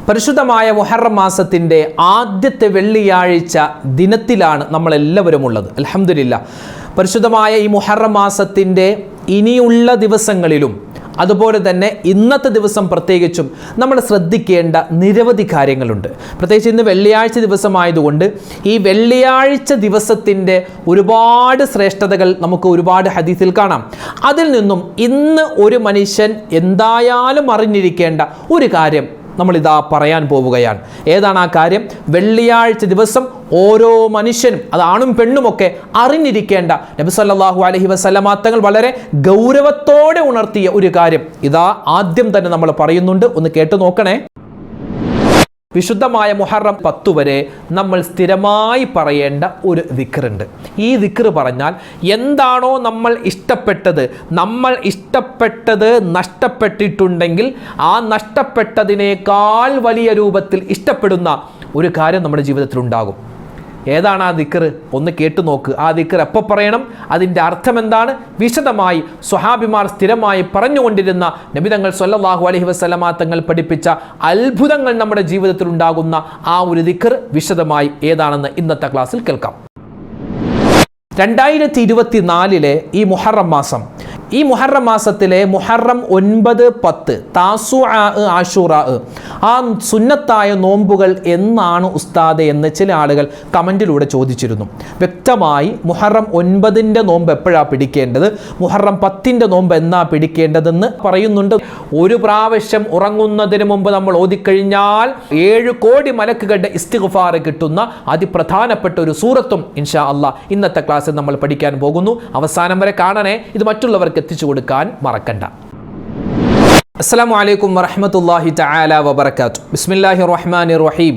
പരിശുദ്ധമായ മുഹറം മാസത്തിൻ്റെ ആദ്യത്തെ വെള്ളിയാഴ്ച ദിനത്തിലാണ് നമ്മളെല്ലാവരും ഉള്ളത്. അൽഹംദുലില്ലാ. പരിശുദ്ധമായ ഈ മുഹറം മാസത്തിൻ്റെ ഇനിയുള്ള ദിവസങ്ങളിലും അതുപോലെ തന്നെ ഇന്നത്തെ ദിവസം പ്രത്യേകിച്ചും നമ്മൾ ശ്രദ്ധിക്കേണ്ട നിരവധി കാര്യങ്ങളുണ്ട്. പ്രത്യേകിച്ച് ഇന്ന് വെള്ളിയാഴ്ച ദിവസമായതുകൊണ്ട് ഈ വെള്ളിയാഴ്ച ദിവസത്തിൻ്റെ ഒരുപാട് ശ്രേഷ്ഠതകൾ നമുക്ക് ഒരുപാട് ഹദീസിൽ കാണാം. അതിൽ നിന്നും ഇന്ന് ഒരു മനുഷ്യൻ എന്തായാലും അറിഞ്ഞിരിക്കേണ്ട ഒരു കാര്യം നമ്മളിതാ പറയാൻ പോവുകയാണ്. ഏതാണ് ആ കാര്യം? വെള്ളിയാഴ്ച ദിവസം ഓരോ മനുഷ്യനും, അത് ആണും പെണ്ണുമൊക്കെ അറിഞ്ഞിരിക്കേണ്ട നബി സല്ലല്ലാഹു അലൈഹി വസല്ലമ തങ്ങൾ വളരെ ഗൗരവത്തോടെ ഉണർത്തിയ ഒരു കാര്യം ഇതാ ആദ്യം തന്നെ നമ്മൾ പറയുന്നുണ്ട്. ഒന്ന് കേട്ടു നോക്കണേ. വിശുദ്ധമായ മുഹറം 10 വരെ നമ്മൾ സ്ഥിരമായി പറയേണ്ട ഒരു ദിക്റുണ്ട്. ഈ ദിക്റ് പറഞ്ഞാൽ എന്താണോ നമ്മൾ ഇഷ്ടപ്പെട്ടത് നഷ്ടപ്പെട്ടിട്ടുണ്ടെങ്കിൽ ആ നഷ്ടപ്പെട്ടതിനേക്കാൾ വലിയ രൂപത്തിൽ ഇഷ്ടപ്പെടുന്ന ഒരു കാര്യം നമ്മുടെ ജീവിതത്തിൽ ഉണ്ടാകും. ഏതാണ് ആ ദിക്ർ? ഒന്ന് കേട്ടു നോക്ക്. ആ ദിക്ർ എപ്പോൾ പറയണം, അതിൻ്റെ അർത്ഥം എന്താണ്, വിശദമായി സ്വഹാബിമാർ സ്ഥിരമായി പറഞ്ഞുകൊണ്ടിരുന്ന നബി തങ്ങൾ സ്വല്ലല്ലാഹു അലൈഹി വസല്ലമ തങ്ങൾ പഠിപ്പിച്ച അത്ഭുതങ്ങൾ നമ്മുടെ ജീവിതത്തിൽ ഉണ്ടാകുന്ന ആ ഒരു ദിക്ർ വിശദമായി ഏതാണെന്ന് ഇന്നത്തെ ക്ലാസ്സിൽ കേൾക്കാം. 2024 ഈ മുഹറം മാസം, ഈ മുഹറം മാസത്തിലെ മുഹറം 9, 10 താസുആ, ആശൂറാ, ആ സുന്നത്തായ നോമ്പുകൾ എന്നാണ് ഉസ്താദ് എന്ന് ചില ആളുകൾ കമൻറ്റിലൂടെ ചോദിച്ചിരുന്നു. വ്യക്തമായി മുഹറം 9ൻ്റെ നോമ്പ് എപ്പോഴാണ് പിടിക്കേണ്ടത്, മുഹറം 10ൻ്റെ നോമ്പ് എന്നാ പിടിക്കേണ്ടതെന്ന് പറയുന്നുണ്ട്. ഒരു പ്രാവശ്യം ഉറങ്ങുന്നതിന് മുമ്പ് നമ്മൾ ഓതിക്കഴിഞ്ഞാൽ 7 കോടി മലക്കുകളുടെ ഇസ്തിഗ്ഫാർ കിട്ടുന്ന അതിപ്രധാനപ്പെട്ട ഒരു സൂറത്തും ഇൻഷാ അല്ലാഹ് ഇന്നത്തെ ക്ലാസ്സിൽ നമ്മൾ പഠിക്കാൻ പോകുന്നു. അവസാനം വരെ കാണണേ. ഇത് മറ്റുള്ളവർക്ക് എത്തിച്ചു കൊടുക്കാൻ മറക്കണ്ട. അസ്സലാമു അലൈക്കും വറഹ്മത്തുള്ളാഹി തആല വബറകാതുഹു. ബിസ്മില്ലാഹിർ റഹ്മാനിർ റഹീം.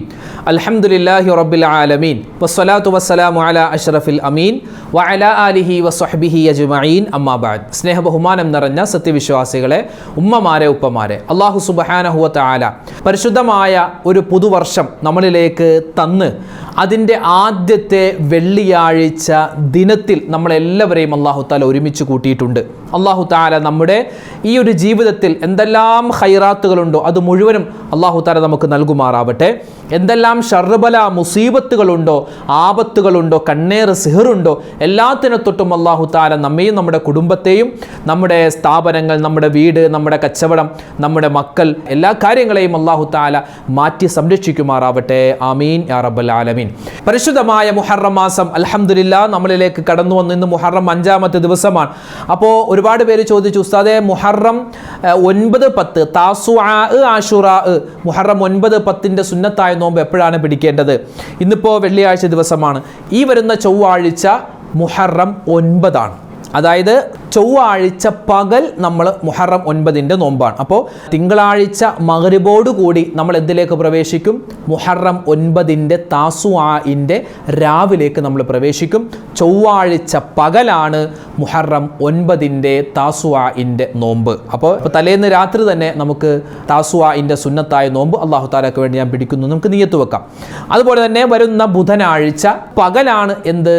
അൽഹംദുലില്ലാഹി റബ്ബിൽ ആലമീൻ വസ്സലാത്തു വസ്സലാമു അലാ അഷ്റഫിൽ അമീൻ വഅലാ ആലിഹി വസ്വഹ്ബിഹി അജ്മഈൻ. അമ്മാ ബഅദ്. സ്നേഹ ബഹുമാനം നിറഞ്ഞ സത്യവിശ്വാസികളെ, ഉമ്മമാരെ, ഉപ്പമാരെ, അല്ലാഹു സുബ്ഹാനഹു വ തആല പരിശുദ്ധമായ ഒരു പുതുവർഷം നമ്മളിലേക്ക് തന്ന് അതിൻ്റെ ആദ്യത്തെ വെള്ളിയാഴ്ച ദിനത്തിൽ നമ്മളെല്ലാവരെയും അല്ലാഹു തആല ഒരുമിച്ച് കൂട്ടിയിട്ടുണ്ട്. അല്ലാഹു തആല നമ്മുടെ ഈ ഒരു ജീവിതത്തിൽ എന്തെല്ലാം ഖൈറാത്തുകളുണ്ടോ അത് മുഴുവനും അല്ലാഹു തആല നമുക്ക് നൽകുമാറാവട്ടെ. എന്തെല്ലാം ഷർബല മുസീബത്തുകളുണ്ടോ, ആപത്തുകളുണ്ടോ, കണ്ണേറ് സിഹറുണ്ടോ, എല്ലാത്തിനെ തൊട്ടും അല്ലാഹു തആല നമ്മയും നമ്മുടെ കുടുംബത്തെയും നമ്മുടെ സ്ഥാപനങ്ങൾ, നമ്മുടെ വീട്, നമ്മുടെ കച്ചവടം, നമ്മുടെ മക്കൾ, എല്ലാ കാര്യങ്ങളെയും അല്ലാഹു തആല മാറ്റി സംരക്ഷിക്കുമാറാവട്ടെ. ആമീൻ യാ റബ്ബൽ ആലമീൻ. പരിശുദ്ധമായ മുഹറം മാസം അൽഹംദുലില്ലാ നമ്മളിലേക്ക് കടന്നു വന്നു. ഇന്ന് മുഹറം 5ാമത്തെ ദിവസമാണ്. അപ്പോൾ ഒരുപാട് പേര് ചോദിച്ചു, ഉസ്താദേ മുഹറം 9, 10 താസുആ, ആശൂറാ, മുഹറം 9, 10ൻ്റെ സുന്നത്തായ നോമ്പ് എപ്പോഴാണ് പിടിക്കേണ്ടത്? ഇന്നിപ്പോൾ വെള്ളിയാഴ്ച ദിവസമാണ്. ഈ വരുന്ന ചൊവ്വാഴ്ച മുഹറം 9 അതായത് ചൊവ്വാഴ്ച പകൽ നമ്മൾ മുഹറം 9ൻ്റെ നോമ്പാണ്. അപ്പോൾ തിങ്കളാഴ്ച മഗ്രിബോടുകൂടി നമ്മൾ എന്തിലേക്ക് പ്രവേശിക്കും? മുഹറം 9ൻ്റെ താസുആഇൻ്റെ രാവിലേക്ക് നമ്മൾ പ്രവേശിക്കും. ചൊവ്വാഴ്ച പകലാണ് മുഹറം 9ൻ്റെ താസുആഇൻ്റെ നോമ്പ്. അപ്പോൾ തലേന്ന് രാത്രി തന്നെ നമുക്ക് താസുആഇൻ്റെ സുന്നത്തായ നോമ്പ് അല്ലാഹു തആലക്ക് വേണ്ടി ഞാൻ പിടിക്കുന്നു, നമുക്ക് നിയ്യത്ത് വെക്കാം. അതുപോലെ തന്നെ വരുന്ന ബുധനാഴ്ച പകലാണ് എന്ത്?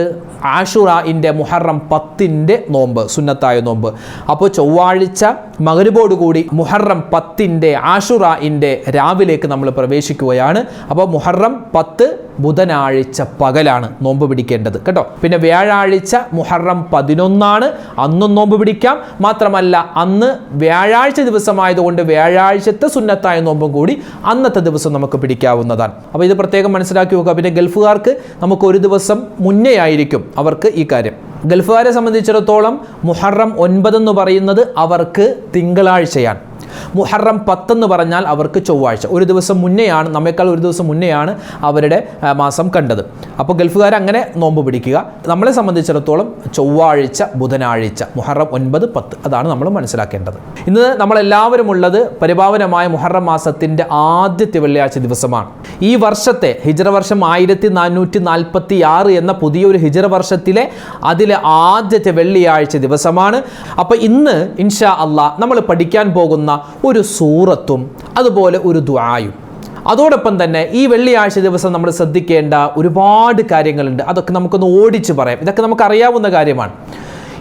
ആശുറാഇൻ്റെ മുഹറം 10ൻ്റെ നോമ്പ്, സുന്നത്തായ നോമ്പ്. അപ്പോൾ ചൊവ്വാഴ്ച മഗ്രിബോടുകൂടി മുഹറം 10ൻ്റെ ആശുറാഇൻ്റെ രാവിലേക്ക് നമ്മൾ പ്രവേശിക്കുകയാണ്. അപ്പോൾ മുഹറം 10 ബുധനാഴ്ച പകലാണ് നോമ്പ് പിടിക്കേണ്ടത് കേട്ടോ. പിന്നെ വ്യാഴാഴ്ച മുഹറം 11 അന്നും നോമ്പ് പിടിക്കാം. മാത്രമല്ല അന്ന് വ്യാഴാഴ്ച ദിവസമായതുകൊണ്ട് വ്യാഴാഴ്ചത്തെ സുന്നത്തായ നോമ്പും കൂടി അന്നത്തെ ദിവസം നമുക്ക് പിടിക്കാവുന്നതാണ്. അപ്പോൾ ഇത് പ്രത്യേകം മനസ്സിലാക്കി വെക്കുക. പിന്നെ ഗൾഫുകാർക്ക് നമുക്ക് ഒരു ദിവസം മുന്നേ ആയിരിക്കും അവർക്ക് ഈ കാര്യം. ഗൾഫുകാരെ സംബന്ധിച്ചിടത്തോളം മുഹറം 9 എന്ന് പറയുന്നത് അവർക്ക് തിങ്കളാഴ്ചയാണ്. മുഹറം 10 എന്ന് പറഞ്ഞാൽ അവർക്ക് ചൊവ്വാഴ്ച. ഒരു ദിവസം മുന്നെയാണ്, നമ്മേക്കാൾ ഒരു ദിവസം മുന്നെയാണ് അവരുടെ മാസം കണ്ടത്. അപ്പോൾ ഗൾഫുകാർ അങ്ങനെ നോമ്പ് പിടിക്കുക. നമ്മളെ സംബന്ധിച്ചിടത്തോളം ചൊവ്വാഴ്ച, ബുധനാഴ്ച, മുഹറം 9, 10 അതാണ് നമ്മൾ മനസ്സിലാക്കേണ്ടത്. ഇന്ന് നമ്മളെല്ലാവരും ഉള്ളത് പരിപാവനമായ മുഹറം മാസത്തിൻ്റെ ആദ്യത്തെ വെള്ളിയാഴ്ച ദിവസമാണ്. ഈ വർഷത്തെ ഹിജ്റ വർഷം 1446 എന്ന പുതിയൊരു ഹിജ്റ വർഷത്തിലെ അതിലെ ആദ്യത്തെ വെള്ളിയാഴ്ച ദിവസമാണ്. അപ്പോൾ ഇന്ന് ഇൻഷാ അല്ലാഹ് നമ്മൾ പഠിക്കാൻ പോകുന്ന ഒരു സൂറത്തും അതുപോലെ ഒരു ദുആയും, അതോടൊപ്പം തന്നെ ഈ വെള്ളിയാഴ്ച ദിവസം നമ്മൾ ശ്രദ്ധിക്കേണ്ട ഒരുപാട് കാര്യങ്ങളുണ്ട്. അതൊക്കെ നമുക്കൊന്ന് ഓടിച്ച് പറയാം. ഇതൊക്കെ നമുക്കറിയാവുന്ന കാര്യമാണ്.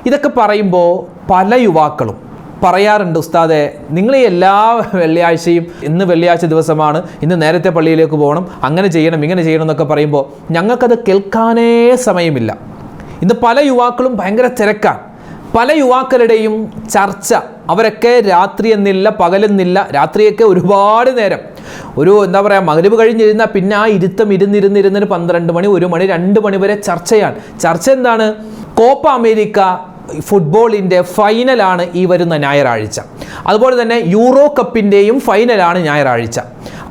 ഇതൊക്കെ പറയുമ്പോൾ പല യുവാക്കളും പറയാറുണ്ട്, ഉസ്താദെ നിങ്ങൾ ഈ എല്ലാ വെള്ളിയാഴ്ചയും ഇന്ന് വെള്ളിയാഴ്ച ദിവസമാണ്, ഇന്ന് നേരത്തെ പള്ളിയിലേക്ക് പോകണം, അങ്ങനെ ചെയ്യണം ഇങ്ങനെ ചെയ്യണം എന്നൊക്കെ പറയുമ്പോൾ ഞങ്ങൾക്കത് കേൾക്കാനേ സമയമില്ല. ഇന്ന് പല യുവാക്കളും ഭയങ്കര തിരക്കാണ്. പല യുവാക്കളുടെയും ചർച്ച, അവരൊക്കെ രാത്രി എന്നില്ല പകലെന്നില്ല, രാത്രിയൊക്കെ ഒരുപാട് നേരം ഒരു എന്താ പറയുക മഗ്‌രിബ് കഴിഞ്ഞിരുന്നാൽ പിന്നെ ആ ഇരുന്നിരുന്നിരുന്നിരുന്നിന് 12 മണി 1 മണി 2 മണി വരെ ചർച്ചയാണ്. ചർച്ച എന്താണ്? കോപ്പ അമേരിക്ക ഫുട്ബോളിൻ്റെ ഫൈനലാണ് ഈ വരുന്ന ഞായറാഴ്ച. അതുപോലെ തന്നെ യൂറോ കപ്പിൻ്റെയും ഫൈനലാണ് ഞായറാഴ്ച.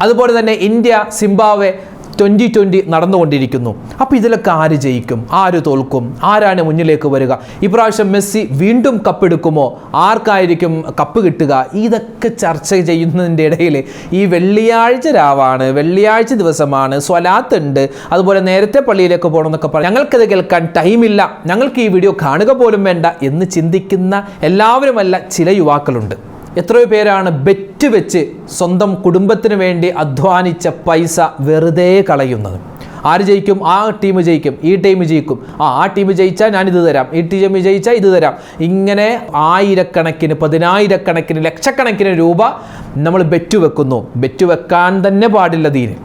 അതുപോലെ തന്നെ ഇന്ത്യ സിംബാബ്വെ 2020 നടന്നുകൊണ്ടിരിക്കുന്നു. അപ്പോൾ ഇതിലൊക്കെ ആര് ജയിക്കും, ആര് തോൽക്കും, ആരാണ് മുന്നിലേക്ക് വരിക, ഇപ്രാവശ്യം മെസ്സി വീണ്ടും കപ്പെടുക്കുമോ, ആർക്കായിരിക്കും കപ്പ് കിട്ടുക, ഇതൊക്കെ ചർച്ച ചെയ്യുന്നതിൻ്റെ ഇടയിൽ ഈ വെള്ളിയാഴ്ച രാവാണ്, വെള്ളിയാഴ്ച ദിവസമാണ്, സ്വലാത്ത് ഉണ്ട്, അതുപോലെ നേരത്തെ പള്ളിയിലേക്ക് പോകണം എന്നൊക്കെ പറയും. ഞങ്ങൾക്കത് കേൾക്കാൻ ടൈമില്ല, ഞങ്ങൾക്ക് ഈ വീഡിയോ കാണുക പോലും വേണ്ട എന്ന് ചിന്തിക്കുന്ന എല്ലാവരുമല്ല, ചില യുവാക്കളുണ്ട്. എത്രയോ പേരാണ് ബെറ്റ് വെച്ച് സ്വന്തം കുടുംബത്തിന് വേണ്ടി അധ്വാനിച്ച പൈസ വെറുതെ കളയുന്നത്. ആര് ജയിക്കും, ആ ടീം ജയിക്കും, ഈ ടീം ജയിക്കും, ആ ടീം ജയിച്ചാൽ ഞാനിത് തരാം, ഈ ടീം ജയിച്ചാൽ ഇത് തരാം, ഇങ്ങനെ ആയിരക്കണക്കിന് 10,000-കണക്കിന് ലക്ഷക്കണക്കിന് രൂപ നമ്മൾ ബെറ്റ് വെക്കുന്നു. ബെറ്റ് വെക്കാൻ തന്നെ പാടില്ല ദീന്,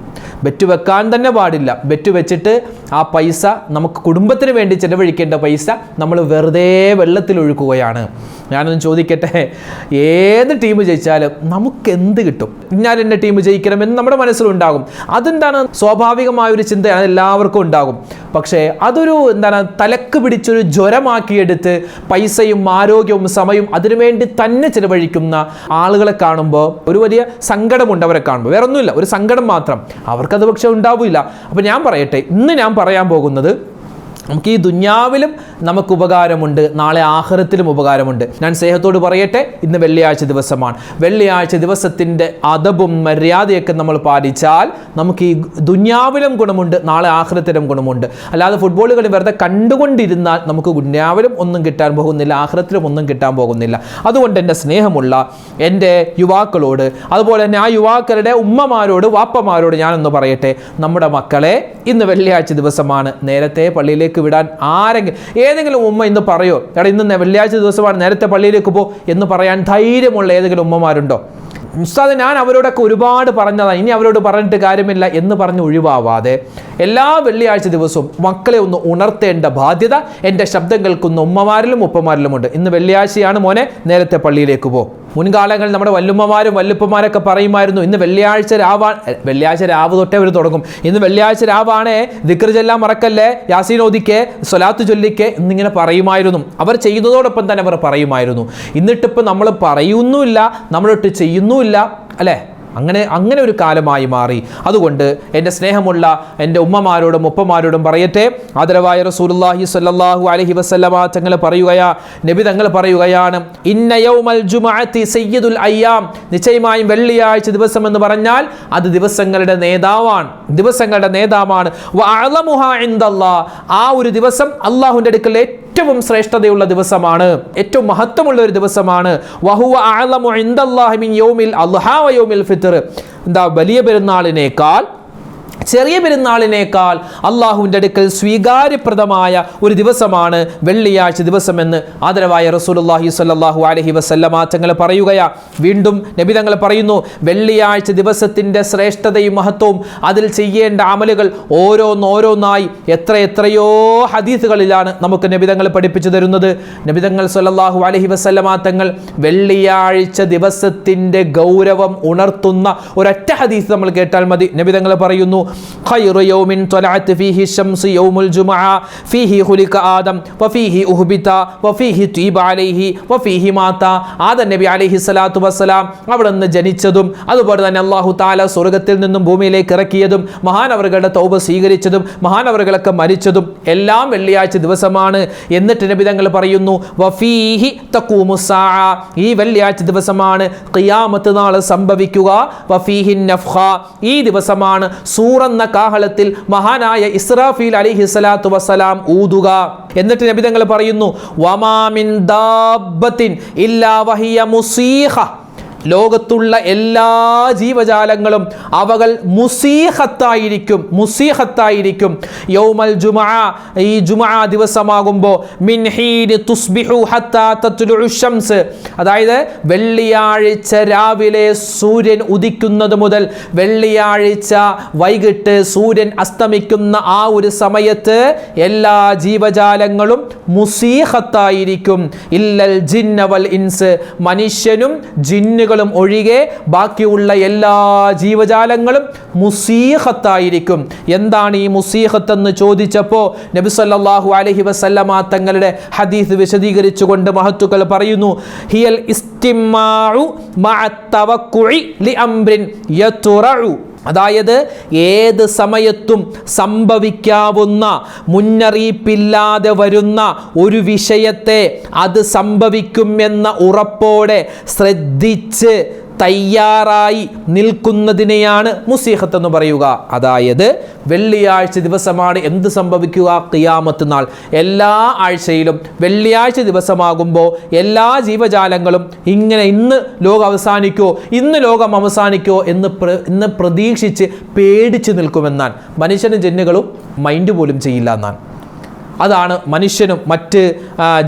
ബെറ്റ് വെക്കാൻ തന്നെ പാടില്ല. ബെറ്റ് വെച്ചിട്ട് ആ പൈസ, നമുക്ക് കുടുംബത്തിന് വേണ്ടി ചിലവഴിക്കേണ്ട പൈസ നമ്മൾ വെറുതെ വെള്ളത്തിലൊഴുക്കുകയാണ്. ഞാനൊന്ന് ചോദിക്കട്ടെ, ഏത് ടീം ജയിച്ചാലും നമുക്ക് എന്ത് കിട്ടും? ഞാൻ എൻ്റെ ടീം ജയിക്കണമെന്ന് നമ്മുടെ മനസ്സിലുണ്ടാകും. അതെന്താണ്, സ്വാഭാവികമായൊരു ചിന്ത എല്ലാവർക്കും ഉണ്ടാകും. പക്ഷേ അതൊരു എന്താണ്, തലക്ക് പിടിച്ചൊരു ജ്വരമാക്കിയെടുത്ത് പൈസയും ആരോഗ്യവും സമയവും അതിനുവേണ്ടി തന്നെ ചിലവഴിക്കുന്ന ആളുകളെ കാണുമ്പോൾ ഒരു വലിയ സങ്കടമുണ്ട്. അവരെ കാണുമ്പോൾ വേറെ ഒന്നുമില്ല, ഒരു സങ്കടം മാത്രം. അവർക്കത് പക്ഷേ ഉണ്ടാവില്ല. അപ്പോൾ ഞാൻ പറയട്ടെ, ഇന്ന് ഞാൻ പറയാൻ പോകുന്നത്, നമുക്ക് ഈ ദുന്യാവിലും നമുക്ക് ഉപകാരമുണ്ട്, നാളെ ആഖിറത്തിലും ഉപകാരമുണ്ട്. ഞാൻ സ്നേഹത്തോട് പറയട്ടെ, ഇന്ന് വെള്ളിയാഴ്ച ദിവസമാണ്. വെള്ളിയാഴ്ച ദിവസത്തിൻ്റെ അദബും മര്യാദയൊക്കെ നമ്മൾ പാലിച്ചാൽ നമുക്ക് ഈ ദുന്യാവിലും ഗുണമുണ്ട്, നാളെ ആഖിറത്തിലും ഗുണമുണ്ട്. അല്ലാതെ ഫുട്ബോൾ കളി വെറുതെ കണ്ടുകൊണ്ടിരുന്നാൽ നമുക്ക് ദുന്യാവിലും ഒന്നും കിട്ടാൻ പോകുന്നില്ല, ആഖിറത്തിലും ഒന്നും കിട്ടാൻ പോകുന്നില്ല. അതുകൊണ്ട് എൻ്റെ സ്നേഹമുള്ള എൻ്റെ യുവാക്കളോട്, അതുപോലെ തന്നെ ആ യുവാക്കളുടെ ഉമ്മമാരോട് വാപ്പമാരോട് ഞാനൊന്ന് പറയട്ടെ, നമ്മുടെ മക്കളെ ഇന്ന് വെള്ളിയാഴ്ച ദിവസമാണ്, നേരത്തെ പള്ളിയിലേക്ക് വിടാൻ ഏതെങ്കിലും ഉമ്മ ഇന്ന് പറയോ, എടാ ഇന്ന് വെള്ളിയാഴ്ച ദിവസമാണ്, നേരത്തെ പള്ളിയിലേക്ക് പോ എന്ന് പറയാൻ ധൈര്യമുള്ള ഏതെങ്കിലും ഉമ്മമാരുണ്ടോ? ഉസ്താദ് ഞാൻ അവരോടൊക്കെ ഒരുപാട് പറഞ്ഞതാണ്, ഇനി അവരോട് പറഞ്ഞിട്ട് കാര്യമില്ല എന്ന് പറഞ്ഞ് ഒഴിവാവാതെ എല്ലാ വെള്ളിയാഴ്ച ദിവസവും മക്കളെ ഒന്ന് ഉണർത്തേണ്ട ബാധ്യത എൻ്റെ ശബ്ദം കേൾക്കുന്ന ഉമ്മമാരിലും ഉപ്പമാരിലുമുണ്ട്. ഇന്ന് വെള്ളിയാഴ്ചയാണ് മോനെ, നേരത്തെ പള്ളിയിലേക്ക് പോ. മുൻകാലങ്ങളിൽ നമ്മുടെ വല്ലുമ്മമാരും വല്ലുപ്പമാരൊക്കെ പറയുമായിരുന്നു, ഇന്ന് വെള്ളിയാഴ്ച രാവാണ്, വെള്ളിയാഴ്ച രാവ് തൊട്ടേ അവർ തുടങ്ങും, ഇന്ന് വെള്ളിയാഴ്ച രാവാണേ, ദിക്ർ ചൊല്ലാൻ മറക്കല്ലേ, യാസീൻ ഓദിക്കേ, സ്വലാത്ത് ചൊല്ലിക്കേ എന്നിങ്ങനെ പറയുമായിരുന്നു. അവർ ചെയ്യുന്നതോടൊപ്പം തന്നെ അവർ പറയുമായിരുന്നു. എന്നിട്ടിപ്പോൾ നമ്മൾ പറയുന്നുമില്ല, നമ്മളൊട്ട് ചെയ്യുന്നുമില്ല, അല്ലേ? അങ്ങനെ ഒരു കാലമായി മാറി. അതുകൊണ്ട് എൻ്റെ സ്നേഹമുള്ള എൻ്റെ ഉമ്മമാരോടും ഉപ്പമാരോടും പറയട്ടെ, ആദരവായ റസൂലുള്ളാഹി സ്വല്ലല്ലാഹു അലൈഹി വസല്ലമ തങ്ങൾ നബി തങ്ങൾ പറയുകയാണ്, ഇന്ന യൗമൽ ജുമുഅത്തി സയ്യിദുൽ അയ്യാം, നിശ്ചയമായും വെള്ളിയാഴ്ച ദിവസം എന്ന് പറഞ്ഞാൽ അത് ദിവസങ്ങളുടെ നേതാവാണ്. വഅഅലമുഹാ ഇൻദല്ലാഹ്, ആ ഒരു ദിവസം അല്ലാഹുവിൻ്റെ അടുക്കൽ ഏറ്റവും ശ്രേഷ്ഠതയുള്ള ദിവസമാണ്, ഏറ്റവും മഹത്വമുള്ള ഒരു ദിവസമാണ്. വഹുവ അഅലമു ഇൻദല്ലാഹി മിൻ യൗമിൽ അദ്ഹാ വ യൗമിൽ ഫിത്ർ, എന്താ വലിയ പെരുന്നാളിനേക്കാൾ ചെറിയ പെരുന്നാളിനേക്കാൾ അള്ളാഹുവിൻ്റെ അടുക്കൽ സ്വീകാര്യപ്രദമായ ഒരു ദിവസമാണ് വെള്ളിയാഴ്ച ദിവസമെന്ന് ആദരവായ റസൂലുള്ളാഹി സ്വല്ലല്ലാഹു അലൈഹി വസല്ലമ തങ്ങൾ പറയുകയാ. വീണ്ടും നബി തങ്ങൾ പറയുന്നു, വെള്ളിയാഴ്ച ദിവസത്തിൻ്റെ ശ്രേഷ്ഠതയും മഹത്വവും അതിൽ ചെയ്യേണ്ട അമലുകൾ ഓരോന്നായി എത്രയോ ഹദീസുകളിലാണ് നമുക്ക് നബി തങ്ങൾ പഠിപ്പിച്ചു തരുന്നത്. നബി തങ്ങൾ സ്വല്ലല്ലാഹു അലൈഹി വസല്ലമ തങ്ങൾ വെള്ളിയാഴ്ച ദിവസത്തിൻ്റെ ഗൗരവം ഉണർത്തുന്ന ഒരൊറ്റ ഹദീസ് നമ്മൾ കേട്ടാൽ മതി. നബി തങ്ങൾ പറയുന്നു, خير يوم طلعت فيه الشمس يوم الجمعة فيه خلق آدم وفيه أهبط وفيه طيب عليه وفيه مات. ആദം നബി അലൈഹി സ്വലാത്തു വസ്സലാം അവിടെ നിന്ന് ജനിച്ചതും അതുപോലെ തന്നെ അല്ലാഹു തആല സ്വർഗ്ഗത്തിൽ നിന്നും ഭൂമിയിലേക്ക് ഇറക്കിയതും മഹാനവറുകളുടെ തൗബ സ്വീകരിച്ചതും മഹാനവറുകളൊക്കെ മരിച്ചതും എല്ലാം വെള്ളിയാഴ്ച ദിവസമാണ്. എന്നിട്ട് നബി തങ്ങൾ പറയുന്നു, വഫീഹി തഖൂമുസ്സാഅ, ഈ വെള്ളിയാഴ്ച ദിവസമാണ് ഖിയാമത്ത് നാൾ സംഭവിക്കുക. വഫീഹി നഫ്ഖ, ഈ ദിവസമാണ് സൂറെന്ന കാഹളത്തിൽ മഹാനായ ഇസ്രാഫീൽ അലൈഹി സ്വലാത്തു വസ്സലാം ഊതുക. എന്നിട്ട് നബി തങ്ങൾ പറയുന്നു, വമാ മിൻ ദാബത്തിൻ ഇല്ലാ വഹിയ മുസീഖ, ലോകത്തുള്ള എല്ലാ ജീവജാലങ്ങളും അവകൾ മുസീഹത്തായിരിക്കും. യൗമൽ ജുമുഅ, ഈ ജുമുഅ ദിവസമാകുമ്പോൾ മിൻ ഹീനി തുസ്ബിഹു ഹത്താ തത്ലുഉ ശംസ്, അതായത് വെള്ളിയാഴ്ച രാവിലെ സൂര്യൻ ഉദിക്കുന്നത് മുതൽ വെള്ളിയാഴ്ച വൈകിട്ട് സൂര്യൻ അസ്തമിക്കുന്ന ആ ഒരു സമയത്ത് എല്ലാ ജീവജാലങ്ങളും മുസീഹത്തായിരിക്കും. ഇല്ലൽ ജിന്ന വൽ ഇൻസ്, മനുഷ്യനും ജിന്നുകളും ഒഴികെ ബാക്കിയുള്ള എല്ലാ ജീവജാലങ്ങളും മുസീഹത്തായിരിക്കും. എന്താണ് ഈ മുസീഹത്ത് എന്ന് ചോദിച്ചപ്പോൾ നബി സല്ലല്ലാഹു അലൈഹി വസല്ലമ തങ്ങളുടെ ഹദീസ് വിശദീകരിച്ചുകൊണ്ട് മഹത്തുക്കൾ പറയുന്നു, ഹിയൽ ഇസ്തിമാഉ മഅ തവക്കുഇ ലിഅംറിൻ യതുറഉ, അതായത് ഏത് സമയത്തും സംഭവിക്കാവുന്ന, മുന്നറിയിപ്പില്ലാതെ വരുന്ന ഒരു വിഷയത്തെ അത് സംഭവിക്കുമെന്ന ഉറപ്പോടെ ശ്രദ്ധിച്ച് തയ്യാറായി നിൽക്കുന്നതിനെയാണ് മുസീഹത്ത് എന്ന് പറയുക. അതായത് വെള്ളിയാഴ്ച ദിവസമാണ് എന്ത് സംഭവിക്കുക? ഖിയാമത്ത് നാൾ. എല്ലാ ആഴ്ചയിലും വെള്ളിയാഴ്ച ദിവസമാകുമ്പോൾ എല്ലാ ജീവജാലങ്ങളും ഇങ്ങനെ ഇന്ന് ലോകം അവസാനിക്കോ, ഇന്ന് ലോകം അവസാനിക്കോ എന്ന് പ്രതീക്ഷിച്ച് പേടിച്ച് നിൽക്കുമെന്നാണ്. മനുഷ്യനും ജിന്നുകളും മൈൻഡ് പോലും ചെയ്യില്ല എന്നാണ്. അതാണ് മനുഷ്യനും മറ്റ്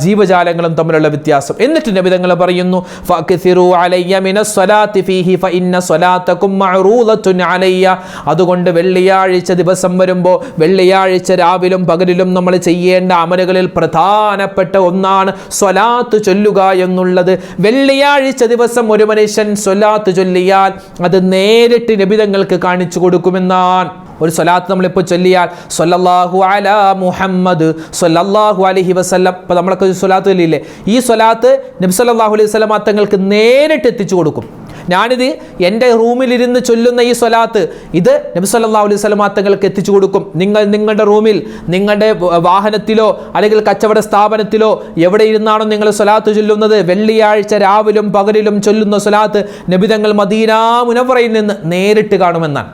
ജീവജാലങ്ങളും തമ്മിലുള്ള വ്യത്യാസം. എന്നിട്ട് നബി തങ്ങൾ പറയുന്നു, ഫഅക്സിറു അലയ്യ മിനസ് സ്വലാത്തി ഫീഹി ഫഇന്ന സ്വലാത്തകും മഅറൂദത്തുൻ അലയ്യ, അതുകൊണ്ട് വെള്ളിയാഴ്ച ദിവസം വരുമ്പോൾ വെള്ളിയാഴ്ച രാവിലും പകലിലും നമ്മൾ ചെയ്യേണ്ട അമലുകളിൽ പ്രധാനപ്പെട്ട ഒന്നാണ് സ്വലാത്ത് ചൊല്ലുക എന്നുള്ളത്. വെള്ളിയാഴ്ച ദിവസം ഒരു മനുഷ്യൻ സ്വലാത്ത് ചൊല്ലിയാൽ അത് നേരിട്ട് നബി തങ്ങൾക്ക് കാണിച്ചു കൊടുക്കുമെന്നാണ്. ഒരു സ്വലാത്ത് നമ്മളിപ്പോൾ ചൊല്ലിയാൽ സ്വല്ലല്ലാഹു അലാ മുഹമ്മദ് സ്വല്ലല്ലാഹു അലൈഹി വസല്ലം, ഇപ്പോൾ നമ്മളൊക്കെ ഒരു സ്വലാത്ത് ചൊല്ലിയില്ലേ, ഈ സ്വലാത്ത് നബി സല്ലല്ലാഹു അലൈഹി വസല്ലം തങ്ങൾക്ക് നേരിട്ട് എത്തിച്ചു കൊടുക്കും. ഞാനിത് എൻ്റെ റൂമിലിരുന്ന് ചൊല്ലുന്ന ഈ സ്വലാത്ത് ഇത് നബി സല്ലല്ലാഹു അലൈഹി വസല്ലം തങ്ങൾക്ക് എത്തിച്ചു കൊടുക്കും. നിങ്ങളുടെ റൂമിൽ, നിങ്ങളുടെ വാഹനത്തിലോ അല്ലെങ്കിൽ കച്ചവട സ്ഥാപനത്തിലോ എവിടെ ഇരുന്നാണോ നിങ്ങൾ സ്വലാത്ത് ചൊല്ലുന്നത്, വെള്ളിയാഴ്ച രാവിലും പകലിലും ചൊല്ലുന്ന സ്വലാത്ത് നബി തങ്ങൾ മദീന മുനവ്വറയിൽ നിന്ന് നേരിട്ട് കാണുമെന്നാണ്.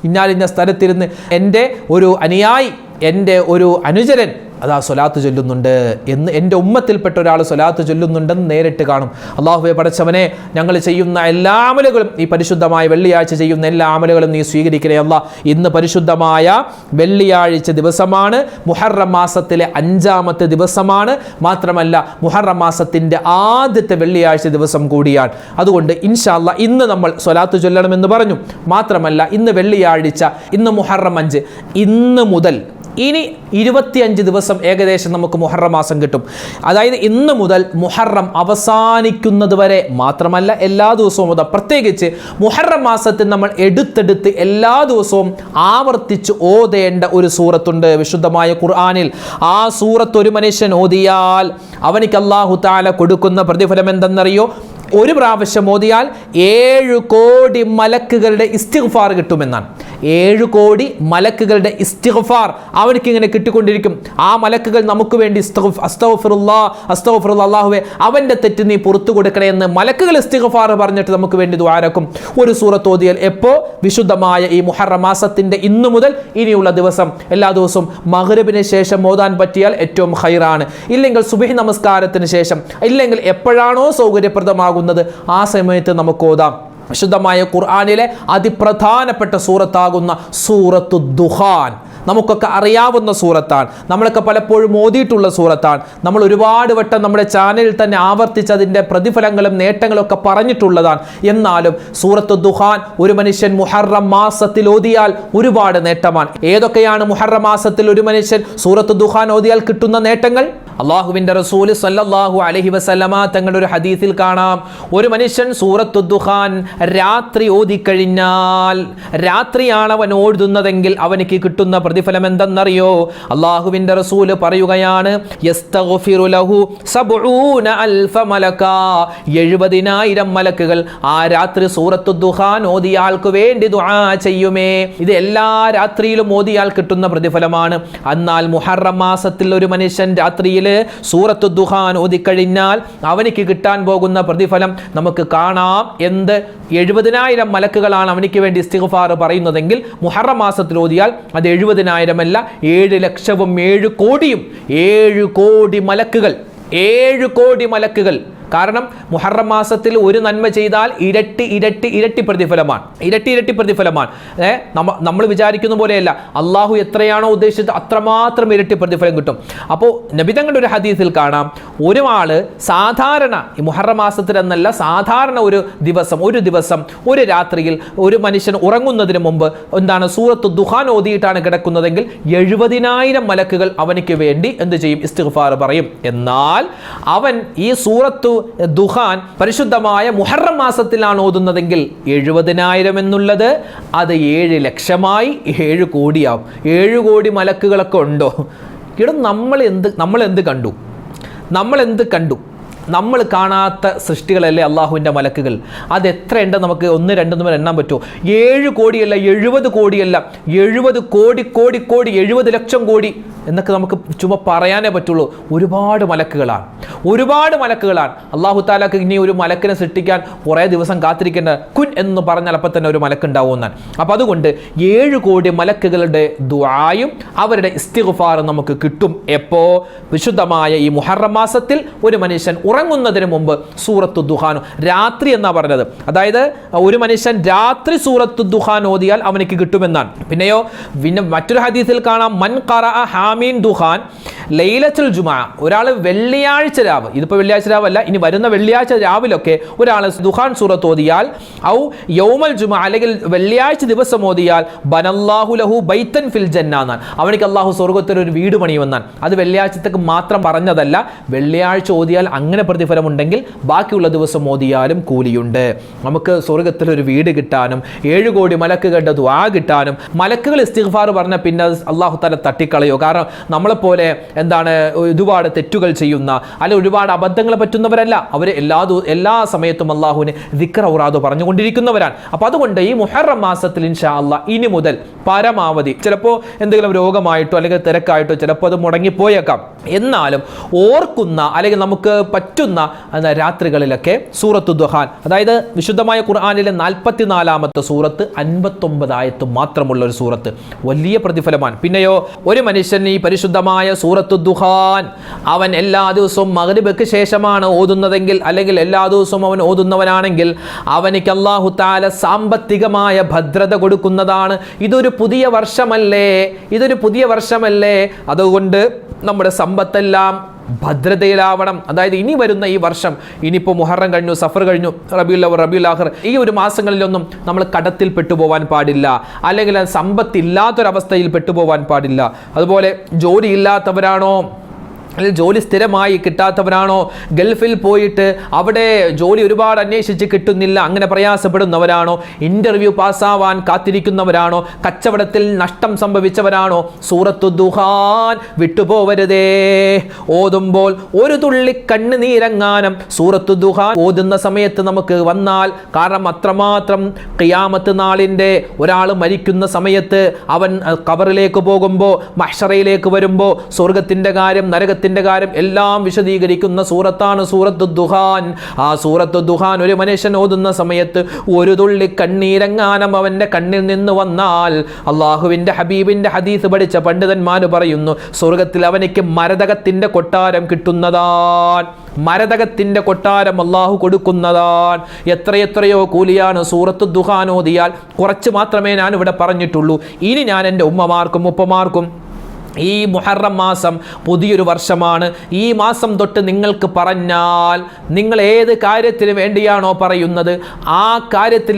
ഇന്നാലിന്ന സ്ഥലത്തിരുന്ന് എൻ്റെ ഒരു അനുയായി, എൻ്റെ ഒരു അനുചരൻ അതാ സ്വലാത്ത് ചൊല്ലുന്നുണ്ട് എന്ന്, എൻ്റെ ഉമ്മത്തിൽപ്പെട്ട ഒരാൾ സ്വലാത്ത് ചൊല്ലുന്നുണ്ടെന്ന് നേരിട്ട് കാണും. അല്ലാഹുവേ പടച്ചവനെ, ഞങ്ങൾ ചെയ്യുന്ന എല്ലാ അമലുകളും, ഈ പരിശുദ്ധമായ വെള്ളിയാഴ്ച ചെയ്യുന്ന എല്ലാ അമലുകളും നീ സ്വീകരിക്കണേ അല്ലാ. ഇന്ന് പരിശുദ്ധമായ വെള്ളിയാഴ്ച ദിവസമാണ്, മുഹറം മാസത്തിലെ 5-ാമത്തെ ദിവസമാണ്. മാത്രമല്ല മുഹറം മാസത്തിൻ്റെ ആദ്യത്തെ വെള്ളിയാഴ്ച ദിവസം കൂടിയാണ്. അതുകൊണ്ട് ഇൻഷാ അല്ലാ ഇന്ന് നമ്മൾ സ്വലാത്ത് ചൊല്ലണമെന്ന് പറഞ്ഞു. മാത്രമല്ല ഇന്ന് വെള്ളിയാഴ്ച, ഇന്ന് മുഹറം 5, ഇന്ന് മുതൽ ഇനി 25 ദിവസം ഏകദേശം നമുക്ക് മുഹറം മാസം കിട്ടും. അതായത് ഇന്ന് മുതൽ മുഹറം അവസാനിക്കുന്നത് വരെ, മാത്രമല്ല എല്ലാ ദിവസവും മുതൽ, പ്രത്യേകിച്ച് മുഹറം മാസത്തിൽ നമ്മൾ എടുത്തെടുത്ത് എല്ലാ ദിവസവും ആവർത്തിച്ച് ഓതേണ്ട ഒരു സൂറത്തുണ്ട് വിശുദ്ധമായ ഖുർആനിൽ. ആ സൂറത്ത് ഒരു മനുഷ്യൻ ഓതിയാൽ അവനിക്ക് അല്ലാഹു തആല കൊടുക്കുന്ന പ്രതിഫലം എന്തെന്നറിയോ? ഒരു പ്രാവശ്യം ഓതിയാൽ 7 കോടി മലക്കുകളുടെ ഇസ്തിഗ്ഫാർ കിട്ടുമെന്നാണ്. 7 കോടി മലക്കുകളുടെ ഇസ്തിഗ്ഫാർ അവർക്ക് ഇങ്ങനെ കിട്ടിക്കൊണ്ടിരിക്കും. ആ മലക്കുകൾ നമുക്ക് വേണ്ടി അസ്തഗ്ഫിറുല്ലാഹ് അസ്തഗ്ഫിറുല്ലാഹ്, അല്ലാഹുവേ അവൻ്റെ തെറ്റ് നീ പുറത്തു കൊടുക്കണേ എന്ന് മലക്കുകൾ ഇസ്തിഗ്ഫാർ പറഞ്ഞിട്ട് നമുക്ക് വേണ്ടി ദുആരക്കും. ഒരു സൂറത്ത് ഓതിയാൽ എപ്പോൾ? വിശുദ്ധമായ ഈ മുഹറം മാസത്തിൻ്റെ ഇന്നു മുതൽ ഇനിയുള്ള ദിവസം എല്ലാ ദിവസവും മഗ്രിബിന് ശേഷം ഓതാൻ പറ്റിയാൽ ഏറ്റവും ഖൈറാണ്. ഇല്ലെങ്കിൽ സുബ്ഹി നമസ്കാരത്തിന് ശേഷം, ഇല്ലെങ്കിൽ എപ്പോഴാണോ സൗകര്യപ്രദമാകുന്നത് ആ സമയത്ത് നമുക്ക് ഓതാം. വിശുദ്ധമായ ഖുർആനിലെ അതിപ്രധാനപ്പെട്ട സൂറത്താകുന്ന സൂറത്തു ദുഖാൻ നമുക്കൊക്കെ അറിയാവുന്ന സൂറത്താണ്. നമ്മളൊക്കെ പലപ്പോഴും ഓതിയിട്ടുള്ള സൂറത്താണ്. നമ്മൾ ഒരുപാട് വട്ടം നമ്മുടെ ചാനലിൽ തന്നെ ആവർത്തിച്ച് അതിൻ്റെ പ്രതിഫലങ്ങളും നേട്ടങ്ങളൊക്കെ പറഞ്ഞിട്ടുള്ളതാണ്. എന്നാലും സൂറത്തു ദുഖാൻ ഒരു മനുഷ്യൻ മുഹറം മാസത്തിൽ ഓതിയാൽ ഒരുപാട് നേട്ടമാണ്. ഏതൊക്കെയാണ് മുഹറം മാസത്തിൽ ഒരു മനുഷ്യൻ സൂറത്തു ദുഖാൻ ഓതിയാൽ കിട്ടുന്ന നേട്ടങ്ങൾ? അല്ലാഹുവിൻ്റെ റസൂൽ സല്ലല്ലാഹു അലൈഹി വസല്ലമ തങ്ങളുടെ ഒരു ഹദീസിൽ കാണാം, ഒരു മനുഷ്യൻ സൂറത്തു ദുഖാൻ രാത്രി ഓതിക്കഴിഞ്ഞാൽ, രാത്രിയാണ് അവൻ ഓതുന്നതെങ്കിൽ അവനിക്ക് കിട്ടുന്ന പ്രതിഫലം എന്തെന്നറിയോ? അല്ലാഹുവിൻ്റെ റസൂൽ പറയുകയാണ്, യസ്തഗ്ഫിറു ലഹു 70,000 മലക, 70,000 മലക്കുകൾ ആ രാത്രി സൂറത്തു ദുഖാൻ ഓതിയാൾക്ക് വേണ്ടി ദുആ ചെയ്യുമേ. ഇത് എല്ലാ രാത്രിയിലും ഓതിയാൽ കിട്ടുന്ന പ്രതിഫലമാണ്. എന്നാൽ മുഹറം മാസത്തിൽ ഒരു മനുഷ്യൻ രാത്രിയിൽ സൂറത്തു ദുഖാൻ ഓതിക്കഴിഞ്ഞാൽ അവനിക്ക് കിട്ടാൻ പോകുന്ന പ്രതിഫലം നമുക്ക് കാണാം. എന്ത്? 70,000 മലക്കുകളാണ് അവനിക്ക് വേണ്ടി ഇസ്തിഗ്ഫാർ പറയുന്നതെങ്കിൽ മുഹറം മാസത്തിൽ ഓതിയാൽ അത് 70,000 അല്ല, 7,00,000 7 കോടിയും 7 കോടി മലക്കുകൾ 7 കോടി മലക്കുകൾ കാരണം മുഹറം മാസത്തിൽ ഒരു നന്മ ചെയ്താൽ ഇരട്ടി ഇരട്ടി ഇരട്ടി പ്രതിഫലമാണ്, ഇരട്ടി ഇരട്ടി പ്രതിഫലമാണ്. നമ്മൾ വിചാരിക്കുന്ന പോലെയല്ല, അള്ളാഹു എത്രയാണോ ഉദ്ദേശിച്ചത് അത്രമാത്രം ഇരട്ടി പ്രതിഫലം കിട്ടും. അപ്പോൾ നബിതങ്ങളുടെ ഒരു ഹദീസിൽ കാണാം, ഒരാള് സാധാരണ ഈ മുഹറം മാസത്തിൽ എന്നല്ല, സാധാരണ ഒരു ദിവസം ഒരു രാത്രിയിൽ ഒരു മനുഷ്യൻ ഉറങ്ങുന്നതിന് മുമ്പ് എന്താണ് സൂറത്ത് ദുഹാൻ ഓതിയിട്ടാണ് കിടക്കുന്നതെങ്കിൽ 70,000 മലക്കുകൾ അവനിക്ക് വേണ്ടി എന്ത് ചെയ്യും? ഇസ്തിഗ്ഫാർ പറയും. എന്നാൽ അവൻ ഈ സൂറത്തു ദുഹാൻ പരിശുദ്ധമായ മുഹറം മാസത്തിലാണ് ഓതുന്നതെങ്കിൽ 70,000 എന്നുള്ളത് അത് 7 ലക്ഷമായി 7 കോടിയാവും. 7 കോടി മലക്കുകളൊക്കെ ഉണ്ടോ? ഇവിടെ നമ്മൾ എന്ത് കണ്ടു? നമ്മൾ കാണാത്ത സൃഷ്ടികളല്ലേ അള്ളാഹുവിൻ്റെ മലക്കുകൾ. അത് എത്ര ഉണ്ട്? നമുക്ക് 1, 2 എണ്ണാൻ പറ്റുമോ? 7 കോടിയല്ല, 70 കോടിയല്ല, 70 കോടി 70 ലക്ഷം കോടി എന്നൊക്കെ നമുക്ക് ചുമ്മാ പറയാനേ പറ്റുള്ളൂ. ഒരുപാട് മലക്കുകളാണ്. അള്ളാഹു താലാക്ക് ഇനി ഒരു മലക്കിനെ സൃഷ്ടിക്കാൻ കുറേ ദിവസം കാത്തിരിക്കേണ്ട, കുൻ എന്ന് പറഞ്ഞാൽ അപ്പം തന്നെ ഒരു മലക്കുണ്ടാവുമെന്നാണ്. അപ്പം അതുകൊണ്ട് 7 കോടി മലക്കുകളുടെ ദുആയും അവരുടെ ഇസ്തിഗ്ഫാറും നമുക്ക് കിട്ടും. എപ്പോൾ? വിശുദ്ധമായ ഈ മുഹറം മാസത്തിൽ ഒരു മനുഷ്യൻ ഉറങ്ങുന്നതിന് മുമ്പ് സൂറത്തു ദുഹാൻ, രാത്രി എന്നാ പറഞ്ഞത്, അതായത് ഒരു മനുഷ്യൻ രാത്രി സൂറത്തു ദുഹാൻ ഓതിയാൽ അവനിക്ക് കിട്ടുമെന്നാണ്. പിന്നെ മറ്റൊരു ഹദീസിൽ കാണാം, മൻ ഖറഅ ഹാമീൻ ദുഹാൻ ലൈലത്തുൽ ജുമുഅ, ഒരാൾ വെള്ളിയാഴ്ച രാവ്, ഇതിപ്പോൾ വെള്ളിയാഴ്ച രാവല്ല, ഇനി വരുന്ന വെള്ളിയാഴ്ച രാവിലൊക്കെ ഒരാൾ ദുഹാൻ സൂറത്ത് ഓതിയാൽ, ഔ യൗമൽ ജുമുഅ, അല്ലെങ്കിൽ വെള്ളിയാഴ്ച ദിവസം ഓതിയാൽ, ബനല്ലാഹു ലഹു ബൈതൻ ഫിൽ ജന്ന എന്നാണ്, അവനിക്ക് അള്ളാഹു സ്വർഗ്ഗത്തിൽ ഒരു വീട് പണിയുമെന്നാണ്. അത് വെള്ളിയാഴ്ചത്തേക്ക് മാത്രം പറഞ്ഞതല്ല, വെള്ളിയാഴ്ച ഓതിയാൽ അങ്ങനെ പ്രതിഫലമുണ്ടെങ്കിൽ ബാക്കിയുള്ള ദിവസം ഓതിയാലും കൂലിയുണ്ട്. നമുക്ക് സ്വർഗ്ഗത്തിൽ ഒരു വീട് കിട്ടാനും 7 കോടി മലക്കുകളുടെ ദുആ കിട്ടാനും, മലക്കുകൾ ഇസ്തിഗ്ഫാർ പറഞ്ഞ പിന്നെ അള്ളാഹു തആല തട്ടിക്കളയോ? കാരണം നമ്മളെപ്പോലെ ഒരുപാട് തെറ്റുകൾ ചെയ്യുന്ന, അല്ലെങ്കിൽ ഒരുപാട് അബദ്ധങ്ങൾ പറ്റുന്നവരല്ല. അവർ എല്ലാ സമയത്തും അള്ളാഹുവിന് ദിക്ർ ഔറാദ് പറഞ്ഞുകൊണ്ടിരിക്കുന്നവരാണ്. അപ്പോൾ അതുകൊണ്ട് ഈ മുഹറം മാസത്തിൽ ഇൻഷാ അല്ലാഹ് ഇനി മുതൽ പരമാവധി, ചിലപ്പോൾ എന്തെങ്കിലും രോഗമായിട്ടോ അല്ലെങ്കിൽ തിരക്കായിട്ടോ ചിലപ്പോൾ അത് മുടങ്ങിപ്പോയേക്കാം, എന്നാലും ഓർക്കുന്ന അല്ലെങ്കിൽ നമുക്ക് പറ്റുന്ന രാത്രികളിലൊക്കെ സൂറത്തു ദുഹാൻ, അതായത് വിശുദ്ധമായ ഖുർആനിലെ 44-ാമത്തെ സൂറത്ത് 59 ആയത്ത് മാത്രമുള്ള ഒരു സൂറത്ത്, വലിയ പ്രതിഫലമാണ്. പിന്നെയോ ഒരു മനുഷ്യൻ ഈ പരിശുദ്ധമായ സൂറത്തു ദുഹാൻ അവൻ എല്ലാ ദിവസവും മഗ്രിബിക്ക് ശേഷമാണ് ഓതുന്നതെങ്കിൽ, അല്ലെങ്കിൽ എല്ലാ ദിവസവും അവൻ ഓതുന്നവനാണെങ്കിൽ, അവനിക്ക് അല്ലാഹു തആല സാമ്പത്തികമായ ഭദ്രത കൊടുക്കുന്നതാണ്. ഇതൊരു പുതിയ വർഷമല്ലേ, അതുകൊണ്ട് നമ്മുടെ സമ്പത്തെല്ലാം ഭദ്രതയിലാവണം. അതായത് ഇനി വരുന്ന ഈ വർഷം, ഇനിയിപ്പോൾ മുഹറം കഴിഞ്ഞു, സഫർ കഴിഞ്ഞു, റബീഉൽ അവ്വൽ, റബീഉൽ ആഖിർ, ഈ ഒരു മാസങ്ങളിലൊന്നും നമ്മൾ കടത്തിൽ പെട്ടുപോകാൻ പാടില്ല, അല്ലെങ്കിൽ സമ്പത്തില്ലാത്തൊരവസ്ഥയിൽ പെട്ടുപോകാൻ പാടില്ല. അതുപോലെ ജോലി ഇല്ലാത്തവരാണോ, അല്ലെങ്കിൽ ജോലി സ്ഥിരമായി കിട്ടാത്തവരാണോ, ഗൾഫിൽ പോയിട്ട് അവിടെ ജോലി ഒരുപാട് അന്വേഷിച്ച് കിട്ടുന്നില്ല, അങ്ങനെ പ്രയാസപ്പെടുന്നവരാണോ, ഇൻ്റർവ്യൂ പാസ്സാവാൻ കാത്തിരിക്കുന്നവരാണോ, കച്ചവടത്തിൽ നഷ്ടം സംഭവിച്ചവരാണോ, സൂറത്തു ദുഹാൻ വിട്ടുപോവരുതേ. ഓതുമ്പോൾ ഒരു തുള്ളി കണ്ണുനീരങ്ങാനം സൂറത്തു ദുഹാൻ ഓതുന്ന സമയത്ത് നമുക്ക് വന്നാൽ, കാരണം അത്രമാത്രം ഖിയാമത്ത് നാളിൻ്റെ ഒരാൾ മരിക്കുന്ന സമയത്ത് അവൻ ഖബറിലേക്ക് പോകുമ്പോൾ, മഹ്ശറയിലേക്ക് വരുമ്പോൾ, സ്വർഗത്തിൻ്റെ കാര്യം നരകത്തിൻ്റെ കാര്യം എല്ലാം വിശദീകരിക്കുന്ന സൂറത്താണ് സൂറത്തു ദുഹാൻ. ആ സൂറത്തു ദുഹാൻ ഒരു മനുഷ്യൻ ഓതുന്ന സമയത്ത് ഒരു തുള്ളി കണ്ണീരങ്ങാനം അവൻ്റെ കണ്ണിൽ നിന്ന് വന്നാൽ, അള്ളാഹുവിൻ്റെ ഹബീബിൻ്റെ ഹദീസ് പഠിച്ച പണ്ഡിതന്മാർ പറയുന്നു, സ്വർഗത്തിൽ അവനിക്ക് മരതകത്തിൻ്റെ കൊട്ടാരം കിട്ടുന്നതാണ്. മരതകത്തിൻ്റെ കൊട്ടാരം അള്ളാഹു കൊടുക്കുന്നതാണ്. എത്രയെത്രയോ കൂലിയാണ് സൂറത്തു ദുഹാൻ ഓതിയാൽ. കുറച്ച് മാത്രമേ ഞാൻ ഇവിടെ പറഞ്ഞിട്ടുള്ളൂ. ഇനി ഞാൻ എൻ്റെ ഉമ്മമാർക്കും ഉപ്പമാർക്കും, ഈ മുഹറം മാസം പുതിയൊരു വർഷമാണ്. ഈ മാസം തൊട്ട് നിങ്ങൾക്ക് പറഞ്ഞാൽ, നിങ്ങൾ ഏത് കാര്യത്തിന് വേണ്ടിയാണോ പറയുന്നത് ആ കാര്യത്തിൽ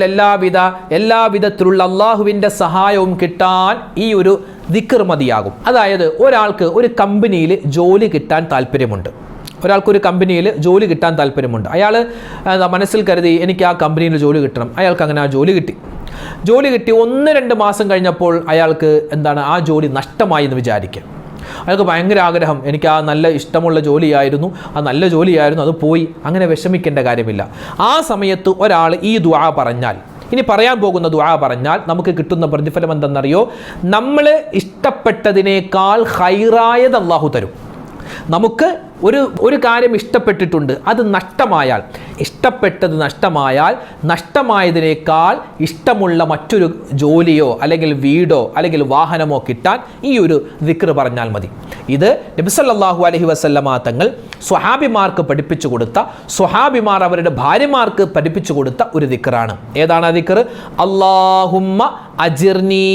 എല്ലാവിധത്തിലുള്ള അള്ളാഹുവിൻ്റെ സഹായവും കിട്ടാൻ ഈ ഒരു ദിക്ർ മതിയാകും. അതായത് ഒരാൾക്ക് ഒരു കമ്പനിയിൽ ജോലി കിട്ടാൻ താല്പര്യമുണ്ട്, അയാൾ മനസ്സിൽ കരുതി എനിക്ക് ആ കമ്പനിയിൽ ജോലി കിട്ടണം. അയാൾക്ക് അങ്ങനെ ആ ജോലി കിട്ടി. 1-2 മാസം കഴിഞ്ഞപ്പോൾ അയാൾക്ക് ആ ജോലി നഷ്ടമായി എന്ന് വിചാരിക്കുക. അയാൾക്ക് ഭയങ്കര ആഗ്രഹം, എനിക്ക് ആ നല്ല ഇഷ്ടമുള്ള ജോലിയായിരുന്നു, അത് പോയി. അങ്ങനെ വിഷമിക്കേണ്ട കാര്യമില്ല. ആ സമയത്ത് ഒരാൾ ഈ ദുആ പറഞ്ഞാൽ, ഇനി പറയാൻ പോകുന്ന ദുആ പറഞ്ഞാൽ നമുക്ക് കിട്ടുന്ന പ്രതിഫലം എന്തെന്നറിയോ? നമ്മൾ ഇഷ്ടപ്പെട്ടതിനേക്കാൾ ഖൈറായത് അല്ലാഹു തരും. നമുക്ക് ഒരു കാര്യം ഇഷ്ടപ്പെട്ടിട്ടുണ്ട്, അത് നഷ്ടമായാൽ, നഷ്ടമായതിനേക്കാൾ ഇഷ്ടമുള്ള മറ്റൊരു ജോലിയോ അല്ലെങ്കിൽ വീടോ അല്ലെങ്കിൽ വാഹനമോ കിട്ടാൻ ഈ ഒരു ദിക്ർ പറഞ്ഞാൽ മതി. ഇത് നബി സല്ലല്ലാഹു അലൈഹി വസല്ലമ തങ്ങൾ സ്വഹാബിമാർക്ക് പഠിപ്പിച്ചു കൊടുത്ത, സ്വഹാബിമാർ അവരുടെ ഭാര്യമാർക്ക് പഠിപ്പിച്ചു കൊടുത്ത ഒരു ദിക്റാണ്. ഏതാണ് ആ ദിക്ർ? അല്ലാഹുമ്മ അജിർനി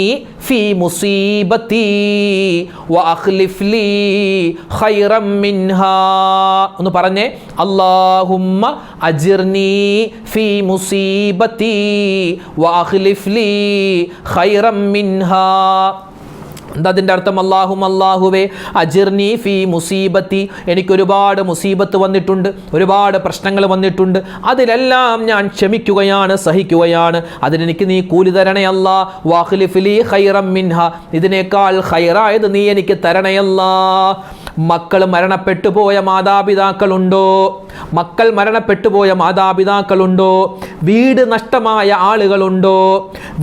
ഫീ മുസീബത്തി വഅഖ്ലിഫ് ലീ ഖൈറൻ മിൻഹാ. ഒന്ന് പറഞ്ഞേ, അല്ലാഹുമ്മ അജിർനി ഫീ മുസീബത്തി വഅഖ്ലിഫ് ലീ ഖൈറൻ മിൻഹാ. എന്താ അതിൻ്റെ അർത്ഥം? അല്ലാഹുവേ അജിർനി ഫീ മുസീബത്തി, എനിക്കൊരുപാട് മുസീബത്ത് വന്നിട്ടുണ്ട്, ഒരുപാട് പ്രശ്നങ്ങൾ വന്നിട്ടുണ്ട്, അതിലെല്ലാം ഞാൻ ക്ഷമിക്കുകയാണ്, സഹിക്കുകയാണ്, അതിനെനിക്ക് നീ കൂലി തരണേ അല്ലാ. വഅഖ്ലിഫ് ലീ ഖൈറൻ മിൻഹാ, ഇതിനേക്കാൾ ഖൈറായത് നീ എനിക്ക് തരണേ അല്ലാ. മക്കൾ മരണപ്പെട്ടു പോയ മാതാപിതാക്കളുണ്ടോ? മക്കൾ മരണപ്പെട്ടു പോയ മാതാപിതാക്കളുണ്ടോ? വീട് നഷ്ടമായ ആളുകളുണ്ടോ?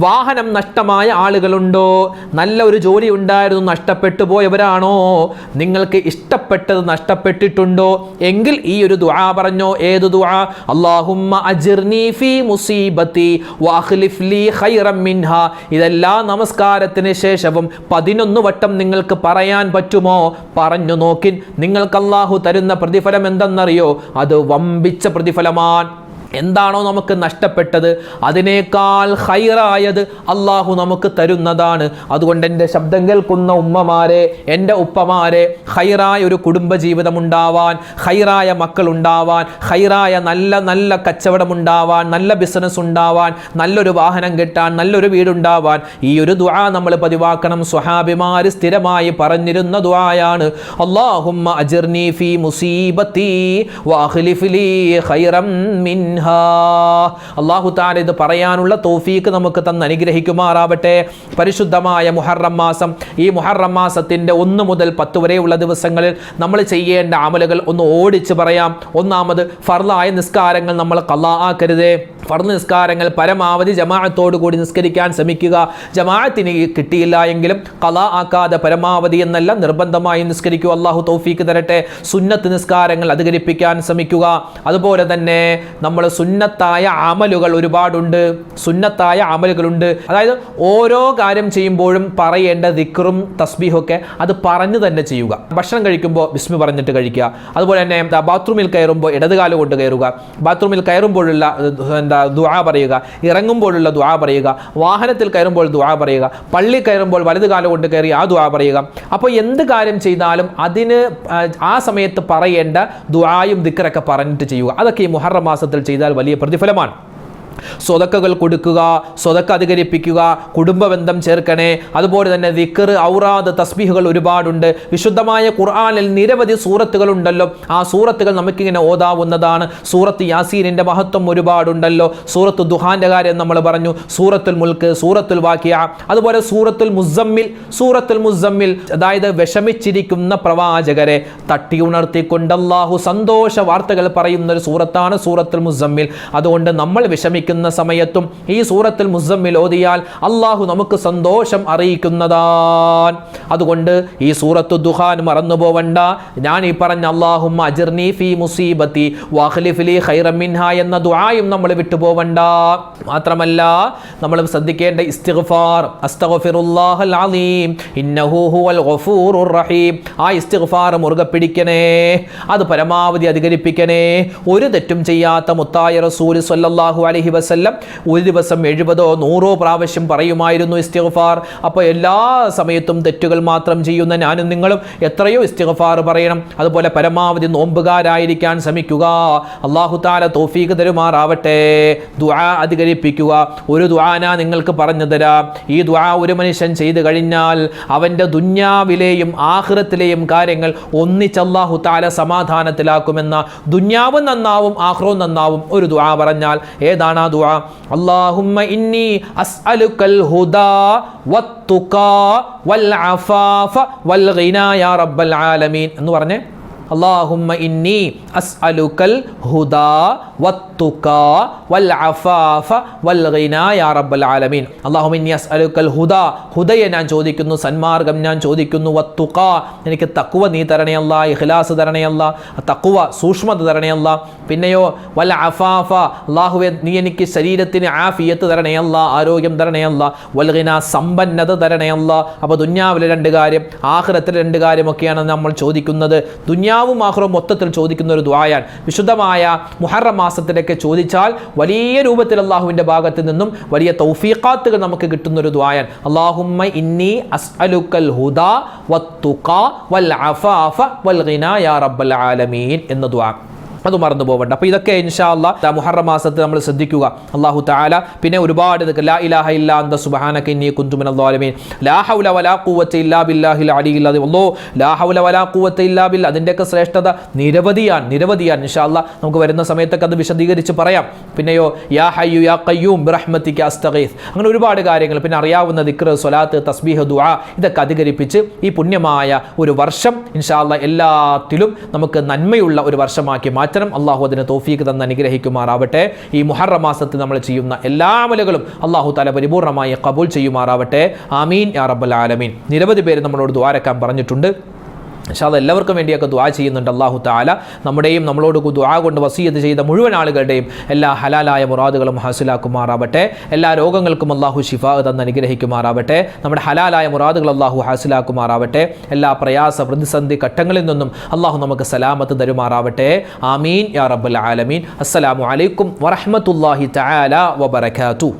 വാഹനം നഷ്ടമായ ആളുകളുണ്ടോ? നല്ല ഒരു ജോലി ഉണ്ടായിരുന്നു, നഷ്ടപ്പെട്ടു പോയവരാണോ? നിങ്ങൾക്ക് ഇഷ്ടപ്പെട്ടത് നഷ്ടപ്പെട്ടിട്ടുണ്ടോ? എങ്കിൽ ഈ ഒരു ദുആ പറഞ്ഞോ. ഏത് ദുആ? അല്ലാഹുമ്മ അജിർനി ഫീ മുസീബത്തി വഅഖ്ലിഫ് ലീ ഖൈറൻ മിൻഹാ. ഇതെല്ലാ നമസ്കാരത്തിന് ശേഷവും 11 വട്ടം നിങ്ങൾക്ക് പറയാൻ പറ്റുമോ? പറഞ്ഞു നോക്കിൻ. നിങ്ങൾക്ക് അല്ലാഹു തരുന്ന പ്രതിഫലം എന്തെന്നറിയോ? അത് വമ്പിച്ച പ്രതിഫലമാണ്. എന്താണോ നമുക്ക് നഷ്ടപ്പെട്ടത് അതിനേക്കാൾ ഖൈറായത് അല്ലാഹു നമുക്ക് തരുന്നതാണ്. അതുകൊണ്ട് എൻ്റെ ശബ്ദം കേൾക്കുന്ന ഉമ്മമാരെ, എൻ്റെ ഉപ്പമാരെ, ഖൈറായ ഒരു കുടുംബജീവിതം ഉണ്ടാവാൻ, ഖൈറായ മക്കൾ ഉണ്ടാവാൻ, ഖൈറായ നല്ല നല്ല കച്ചവടം ഉണ്ടാവാൻ, നല്ല ബിസിനസ് ഉണ്ടാവാൻ, നല്ലൊരു വാഹനം കിട്ടാൻ, നല്ലൊരു വീടുണ്ടാവാൻ ഈ ഒരു ദുആ നമ്മൾ പതിവാക്കണം. സ്വഹാബിമാർ സ്ഥിരമായി പറഞ്ഞിരുന്ന ദുആയാണ്. അല്ലാഹുമ്മ അജിർനി ഫീ മുസീബത്തി വഅഖ്ലിഫ് ലീ ഖൈറൻ മിൻഹാ. അല്ലാഹു തആല ഇത് പറയാനുള്ള തൗഫീക്ക് നമുക്ക് തന്ന് അനുഗ്രഹിക്കുമാറാവട്ടെ. പരിശുദ്ധമായ മുഹറം മാസം, ഈ മുഹറം മാസത്തിൻ്റെ 1 മുതൽ 10 വരെയുള്ള ദിവസങ്ങളിൽ നമ്മൾ ചെയ്യേണ്ട അമലുകൾ ഒന്ന് ഓടിച്ച് പറയാം. ഒന്നാമത്, ഫർളായ നിസ്കാരങ്ങൾ നമ്മൾ ഖളാ ആക്കരുതേ. ഫർള് നിസ്കാരങ്ങൾ പരമാവധി ജമാഅത്തോടു കൂടി നിസ്കരിക്കാൻ ശ്രമിക്കുക. ജമാഅത്തിന് കിട്ടിയില്ല എങ്കിലും ഖളാ ആക്കാതെ പരമാവധി എന്നല്ല, നിർബന്ധമായി നിസ്കരിക്കുക. അല്ലാഹു തൗഫീക്ക് തരട്ടെ. സുന്നത്ത് നിസ്കാരങ്ങൾ അധികരിപ്പിക്കാൻ ശ്രമിക്കുക. അതുപോലെ തന്നെ നമ്മൾ സുന്നത്തായ അമലുകൾ ഒരുപാടുണ്ട്. സുന്നത്തായ അമലുകളുണ്ട്. അതായത് ഓരോ കാര്യം ചെയ്യുമ്പോഴും പറയേണ്ട ദിക്റും തസ്ബീഹൊക്കെ അത് പറഞ്ഞു തന്നെ ചെയ്യുക. ഭക്ഷണം കഴിക്കുമ്പോൾ ബിസ്മി പറഞ്ഞിട്ട് കഴിക്കുക. അതുപോലെ തന്നെ ബാത്റൂമിൽ കയറുമ്പോൾ ഇടതുകാല് കൊണ്ട് കയറുക. ബാത്റൂമിൽ കയറുമ്പോഴുള്ള ദുആ പറയുക. ഇറങ്ങുമ്പോഴുള്ള ദുആ പറയുക. വാഹനത്തിൽ കയറുമ്പോൾ ദുആ പറയുക. പള്ളി കയറുമ്പോൾ വലതുകാല് കൊണ്ട് കയറി ആ ദുആ പറയുക. അപ്പോൾ എന്ത് കാര്യം ചെയ്താലും അതിന് ആ സമയത്ത് പറയേണ്ട ദുആയും ദിക്റൊക്കെ പറഞ്ഞിട്ട് ചെയ്യുക. അതൊക്കെ ഈ മുഹറം മാസത്തിൽ ചെയ്താൽ വലിയ പ്രതിഫലമാണ്. സ്വതക്കകൾ കൊടുക്കുക, സ്വതക്ക അധികരിപ്പിക്കുക, കുടുംബ ബന്ധം ചേർക്കണേ. അതുപോലെ തന്നെ ദിക്ർ, ഔറാദ്, തസ്ബീഹുകൾ ഒരുപാടുണ്ട്. വിശുദ്ധമായ ഖുർആനിൽ നിരവധി സൂറത്തുകൾ ഉണ്ടല്ലോ. ആ സൂറത്തുകൾ നമുക്കിങ്ങനെ ഓതാവുന്നതാണ്. സൂറത്ത് യാസീനിൻ്റെ മഹത്വം ഒരുപാടുണ്ടല്ലോ. സൂറത്ത് ദുഹാന്റെ കാര്യം നമ്മൾ പറഞ്ഞു. സൂറത്തുൽ മുൽക്ക്, സൂറത്തുൽ വാഖിഅ, അതുപോലെ സൂറത്തുൽ മുസമ്മിൽ, അതായത് വിഷമിച്ചിരിക്കുന്ന പ്രവാചകരെ തട്ടി ഉണർത്തിക്കൊണ്ട് അല്ലാഹു സന്തോഷ വാർത്തകൾ പറയുന്ന ഒരു സൂറത്താണ് സൂറത്തുൽ മുസമ്മിൽ. അതുകൊണ്ട് നമ്മൾ വിഷമിക്കുന്ന സമയത്തും ഈ സൂറത്തുൽ മുസമ്മിൽ ഓതിയാൽ അല്ലാഹു നമുക്ക് സന്തോഷം അറിയിക്കുന്നതാണ്. അതുകൊണ്ട് ഈ സൂറത്തു ദുഹാൻ മറന്നു പോവണ്ട. ഞാൻ ഈ പറഞ്ഞ അല്ലാഹുമ്മ അജിർനി ഫീ മുസീബത്തി വഅഖ്ലിഫ് ലീ ഖൈറൻ മിൻഹാ എന്ന ദുആയും നമ്മൾ വിട്ടുപോവണ്ട. മാത്രമല്ല നമ്മൾ ശ്രദ്ധിക്കേണ്ട ഇസ്തിഗ്ഫാർ, അസ്തഗ്ഫിറുല്ലാഹൽ അലീം ഇന്നഹു ഹുവൽ ഗഫൂറുർ റഹീം. ആ ഇസ്തിഗ്ഫാർ മുറുകെ പിടിക്കണേ. അത് പരമാവധി അധികരിപ്പിക്കണേ. ഒരു തെറ്റും ചെയ്യാത്ത മുത്തായ റസൂൽ സ്വല്ലല്ലാഹു അലൈഹി വസല്ലം ഒരു ദിവസം 70 or 100 പ്രാവശ്യം പറയുമായിരുന്നു ഇസ്തിഗ്ഫാർ. അപ്പോൾ എല്ലാ സമയത്തും തെറ്റുകൾ മാത്രം ചെയ്യുന്ന ഞാനും നിങ്ങളും എത്രയോ ഇസ്തിഗ്ഫാർ പറയണം. അതുപോലെ പരമാവധി നോമ്പുകാരായിരിക്കാൻ ശ്രമിക്കുക. അല്ലാഹു തആല തൗഫീഖ് തരുമാറാവട്ടെ. ദുആ അധികരിപ്പിക്കുക. ഒരു ദുആന നിങ്ങൾക്ക് പറഞ്ഞു തരാം. ഈ ദുആ ഒരു മനുഷ്യൻ ചെയ്തു കഴിഞ്ഞാൽ അവൻ്റെ ദുന്യാവിലെയും ആഖിറത്തിലെയും കാര്യങ്ങൾ ഒന്നിച്ച് അല്ലാഹു തആല സമാധാനത്തിലാക്കുമെന്ന, ദുന്യാവും നന്നാവും ആഖിറവും നന്നാവും ഒരു ദുആ പറഞ്ഞാൽ. ഏതാണ് ആ ദുആ? അല്ലാഹുമ്മ ഇന്നി അസ്അലുക്കൽ ഹുദാ വത്തുഖാ വൽ അഫാഫ വൽ ഗിനാ യാ റബ്ബൽ ആലമീൻ എന്ന് പറഞ്ഞേ. അല്ലാഹുമ്മ ഇന്നി അസ്അലുക്കൽ ഹുദാ വത്തുഖാ വൽ അഫാഫ വൽ ഗിനാ യാ റബ്ബൽ ആലമീൻ. അല്ലാഹുമ്മ ഇന്നി അസ്അലുക്കൽ ഹുദാ, ഹുദയെ ഞാൻ ചോദിക്കുന്നു, സന്മാർഗം ഞാൻ ചോദിക്കുന്നു. വത്തുഖാ, എനിക്ക് തഖ്വ നീ തരണേ അല്ലാ, ഇഖ്ലാസ് തരണേ അല്ലാ, തഖ്വ സൂക്ഷ്മത തരണേ അല്ലാ. പിന്നെയോ വൽ അഫാഫ, അല്ലാഹുവേ നീ എനിക്ക് ശരീരത്തിന് ആഫിയത്ത് തരണേ അല്ലാ, ആരോഗ്യം തരണേ അല്ലാ. വൽ ഗിനാ, സമ്പന്നത തരണേ അല്ലാ. അപ്പോൾ ദുനിയാവിലെ 2 കാര്യം, ആഖിറത്തിലെ 2 കാര്യമൊക്കെയാണ് നമ്മൾ ചോദിക്കുന്നത്. ദുനിയാവും ആഖിറവും മൊത്തത്തിൽ ചോദിക്കുന്ന ഒരു ദുആയാണ്. വിശുദ്ധമായ മുഹറം മാസത്തിലേക്ക് ചോദിച്ചാൽ വലിയ രൂപത്തിൽ അല്ലാഹുവിൻ്റെ ഭാഗത്ത് നിന്നും വലിയ തൗഫീഖാത്തുകൾ നമുക്ക് കിട്ടുന്ന ഒരു ദുആയാണ്. അല്ലാഹുമ്മ ഇന്നി അസ്അലുക്കൽ ഹുദാ വത്തുഖാ വൽ അഫാഫ വൽ ഗിനാ യാ റബ്ബൽ ആലമീൻ എന്ന ദുആ. അത് മറന്നു പോകണ്ട. അപ്പോൾ ഇതൊക്കെ ഇൻഷാ അല്ലാഹ് മുഹറം മാസത്തിൽ നമ്മൾ ശ്രദ്ധിക്കുക. അല്ലാഹു തആല പിന്നെ ഒരുപാട് ലാ ഇലാഹ ഇല്ലാ അന്ത സുബ്ഹാനക ഇന്നി കുന്തു മിനൽ ളാലിമീൻ, ലാ ഹൗല വലാ ഖുവത ഇല്ലാ ബില്ലാഹിൽ അലിയിൽ അദീം, ലാ ഹൗല വലാ ഖുവത ഇല്ലാ ബില്ലാ. അതിൻ്റെയൊക്കെ ശ്രേഷ്ഠത നിരവധിയാണ്. ഇൻഷാ അല്ലാഹ് നമുക്ക് വരുന്ന സമയത്തൊക്കെ അത് വിശദീകരിച്ച് പറയാം. പിന്നെയോ യാ ഹയ്യു യാ ഖയ്യൂം ബിറഹ്മതിക അസ്തഗീസ്, അങ്ങനെ ഒരുപാട് കാര്യങ്ങൾ. പിന്നെ അറിയാവുന്ന ദിക്ർ, സ്വലാത്ത്, തസ്ബീഹ്, ദുആ ഇതൊക്കെ അധികരിപ്പിച്ച് ഈ പുണ്യമായ ഒരു വർഷം ഇൻഷാ അല്ലാഹ് എല്ലാത്തിലും നമുക്ക് നന്മയുള്ള ഒരു വർഷമാക്കി മാറ്റണം. അള്ളാഹു അതിന് തൗഫീഖ് തന്ന് അനുഗ്രഹിക്കുമാറാവട്ടെ. ഈ മുഹറം മാസത്തിൽ നമ്മൾ ചെയ്യുന്ന എല്ലാ അമലുകളും അള്ളാഹു തആല പരിപൂർണമായി ഖബൂൽ ചെയ്യുമാറാവട്ടെ. ആമീൻ യാ റബ്ബൽ ആലമീൻ. നിരവധി പേര് നമ്മളോട് ദുആ രക്കാൻ പറഞ്ഞിട്ടുണ്ട്. ഇൻഷാ അല്ലാഹ് എല്ലാവർക്കും വേണ്ടിയൊക്കെ ദുആ ചെയ്യുന്നുണ്ട്. അല്ലാഹു തആല നമ്മുടെയും നമ്മളോട് ദുആ കൊണ്ട് വസിയത്ത് ചെയ്ത മുഴുവൻ ആളുകളുടെയും എല്ലാ ഹലാലായ മുറാദുകളും ഹാസിലാക്കുമാറാവട്ടെ. എല്ലാ രോഗങ്ങൾക്കും അല്ലാഹു ശിഫാ തന്ന് അനുഗ്രഹിക്കുമാറാവട്ടെ. നമ്മുടെ ഹലാലായ മുറാദുകൾ അല്ലാഹു ഹാസിലാക്കുമാറാവട്ടെ. എല്ലാ പ്രയാസ പ്രതിസന്ധി ഘട്ടങ്ങളിൽ നിന്നും അല്ലാഹു നമുക്ക് സലാമത്ത് തരുമാറാവട്ടെ. ആമീൻ യാ റബ്ബൽ ആലമീൻ. അസ്സലാമു അലൈക്കും വറഹ്മത്തുള്ളാഹി തആല വബറകാതുഹു.